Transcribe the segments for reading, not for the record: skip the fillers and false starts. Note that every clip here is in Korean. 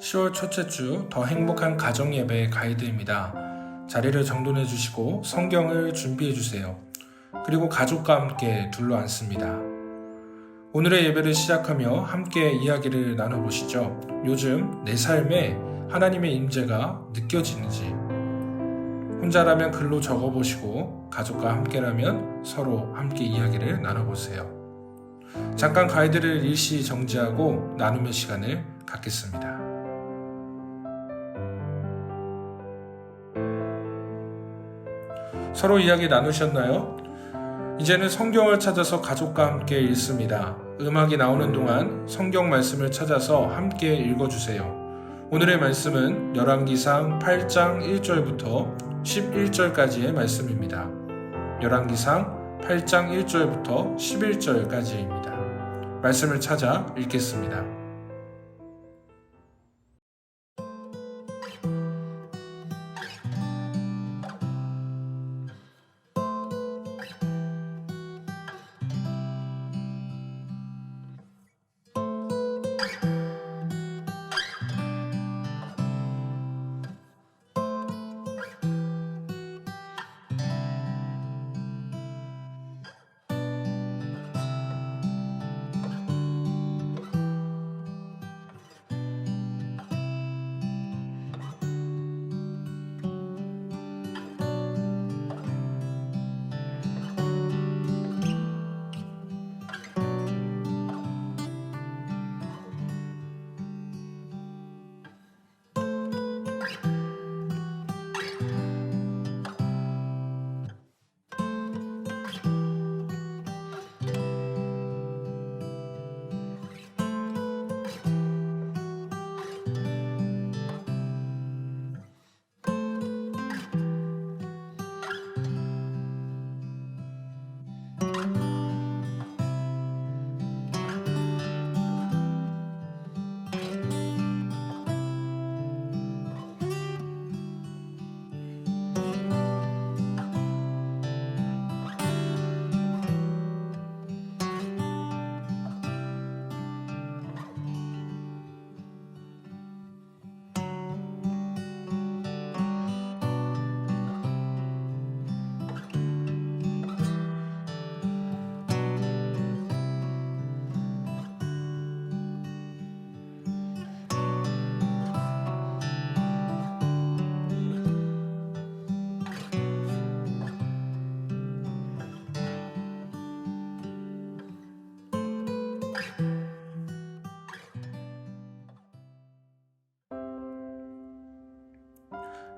10월 첫째 주 더 행복한 가정 예배 가이드입니다. 자리를 정돈해 주시고 성경을 준비해 주세요. 그리고 가족과 함께 둘러앉습니다. 오늘의 예배를 시작하며 함께 이야기를 나눠보시죠. 요즘 내 삶에 하나님의 임재가 느껴지는지, 혼자라면 글로 적어보시고 가족과 함께라면 서로 함께 이야기를 나눠보세요. 잠깐 가이드를 일시 정지하고 나눔의 시간을 갖겠습니다. 서로 이야기 나누셨나요? 이제는 성경을 찾아서 가족과 함께 읽습니다. 음악이 나오는 동안 성경 말씀을 찾아서 함께 읽어주세요. 오늘의 말씀은 열왕기상 8장 1절부터 11절까지의 말씀입니다. 열왕기상 8장 1절부터 11절까지입니다. 말씀을 찾아 읽겠습니다.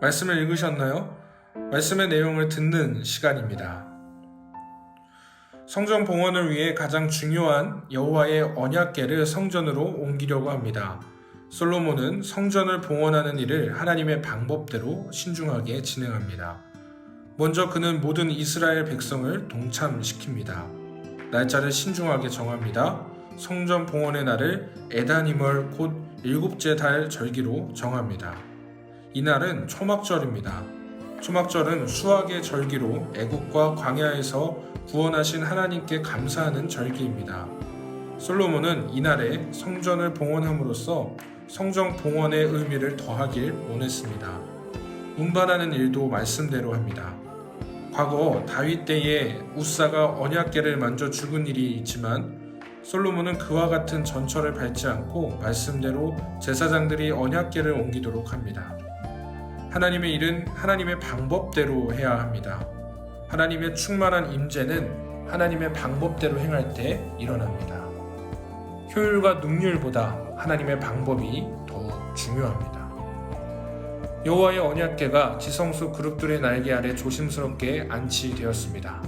말씀을 읽으셨나요? 말씀의 내용을 듣는 시간입니다. 성전 봉헌을 위해 가장 중요한 여호와의 언약궤를 성전으로 옮기려고 합니다. 솔로몬은 성전을 봉헌하는 일을 하나님의 방법대로 신중하게 진행합니다. 먼저 그는 모든 이스라엘 백성을 동참시킵니다. 날짜를 신중하게 정합니다. 성전 봉헌의 날을 에다니멀 곧 7째 달 절기로 정합니다. 이날은 초막절입니다. 초막절은 수학의 절기로 애국과 광야에서 구원하신 하나님께 감사하는 절기입니다. 솔로몬은 이날에 성전을 봉헌함으로써 성전 봉헌의 의미를 더하길 원했습니다. 운반하는 일도 말씀대로 합니다. 과거 다윗 때에 우사가 언약궤를 만져 죽은 일이 있지만 솔로몬은 그와 같은 전철을 밟지 않고 말씀대로 제사장들이 언약궤를 옮기도록 합니다. 하나님의 일은 하나님의 방법대로 해야 합니다. 하나님의 충만한 임재는 하나님의 방법대로 행할 때 일어납니다. 효율과 능률보다 하나님의 방법이 더욱 중요합니다. 여호와의 언약궤가 지성소 그룹들의 날개 아래 조심스럽게 안치되었습니다.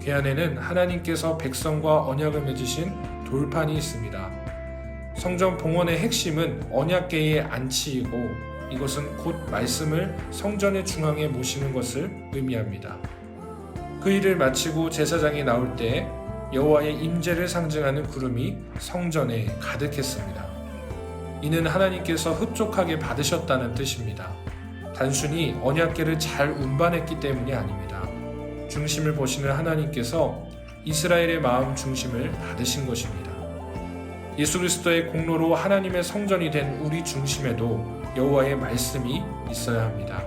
궤 안에는 하나님께서 백성과 언약을 맺으신 돌판이 있습니다. 성전 봉헌의 핵심은 언약궤의 안치이고 이것은 곧 말씀을 성전의 중앙에 모시는 것을 의미합니다. 그 일을 마치고 제사장이 나올 때 여호와의 임재를 상징하는 구름이 성전에 가득했습니다. 이는 하나님께서 흡족하게 받으셨다는 뜻입니다. 단순히 언약궤를 잘 운반했기 때문이 아닙니다. 중심을 보시는 하나님께서 이스라엘의 마음 중심을 받으신 것입니다. 예수 그리스도의 공로로 하나님의 성전이 된 우리 중심에도 여호와의 말씀이 있어야 합니다.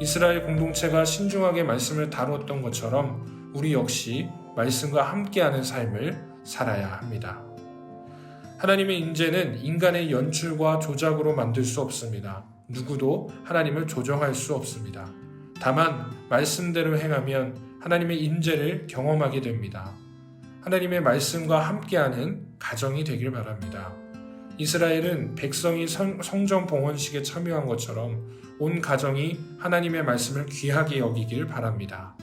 이스라엘 공동체가 신중하게 말씀을 다루었던 것처럼 우리 역시 말씀과 함께하는 삶을 살아야 합니다. 하나님의 임재는 인간의 연출과 조작으로 만들 수 없습니다. 누구도 하나님을 조정할 수 없습니다. 다만 말씀대로 행하면 하나님의 임재를 경험하게 됩니다. 하나님의 말씀과 함께하는 가정이 되길 바랍니다. 이스라엘은 백성이 성전 봉헌식에 참여한 것처럼 온 가정이 하나님의 말씀을 귀하게 여기길 바랍니다.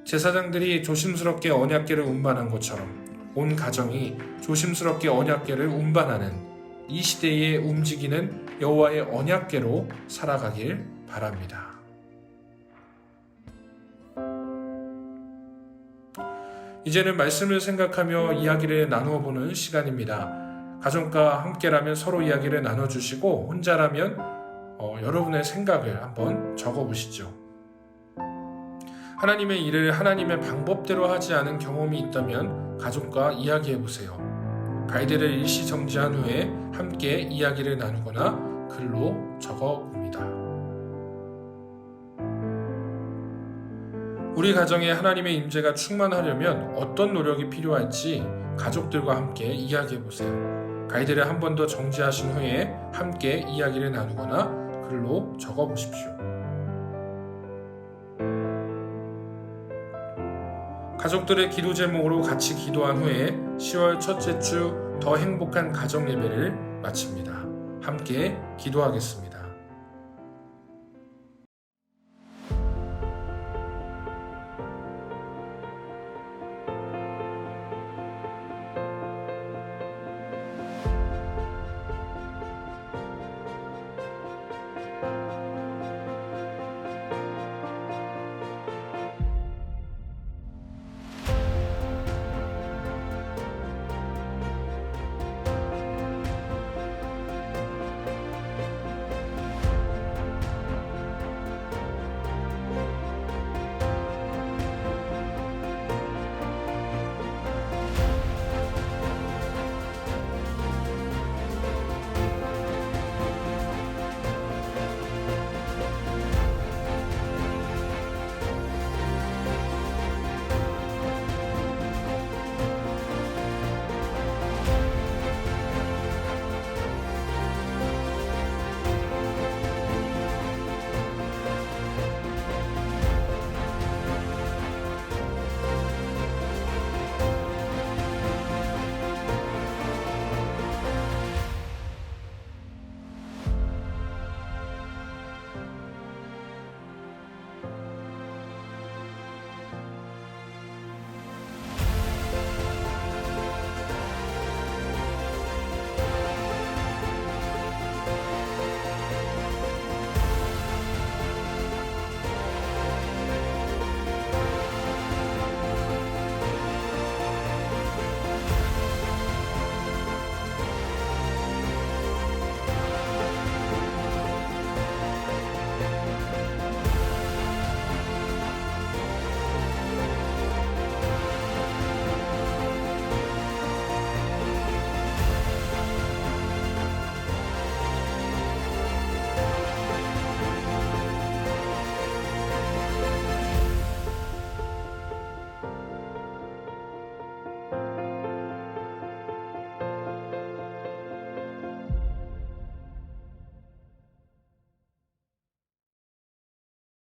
제사장들이 조심스럽게 언약궤를 운반한 것처럼 온 가정이 조심스럽게 언약궤를 운반하는 이 시대에 움직이는 여호와의 언약궤로 살아가길 바랍니다. 이제는 말씀을 생각하며 이야기를 나누어 보는 시간입니다. 가정과 함께라면 서로 이야기를 나눠주시고 혼자라면 여러분의 생각을 한번 적어보시죠. 하나님의 일을 하나님의 방법대로 하지 않은 경험이 있다면 가족과 이야기해보세요. 가이드를 일시 정지한 후에 함께 이야기를 나누거나 글로 적어봅니다. 우리 가정에 하나님의 임재가 충만하려면 어떤 노력이 필요할지 가족들과 함께 이야기해보세요. 가이드를 한 번 더 정지하신 후에 함께 이야기를 나누거나 글로 적어보십시오. 가족들의 기도 제목으로 같이 기도한 후에 10월 첫째 주 더 행복한 가정 예배를 마칩니다. 함께 기도하겠습니다.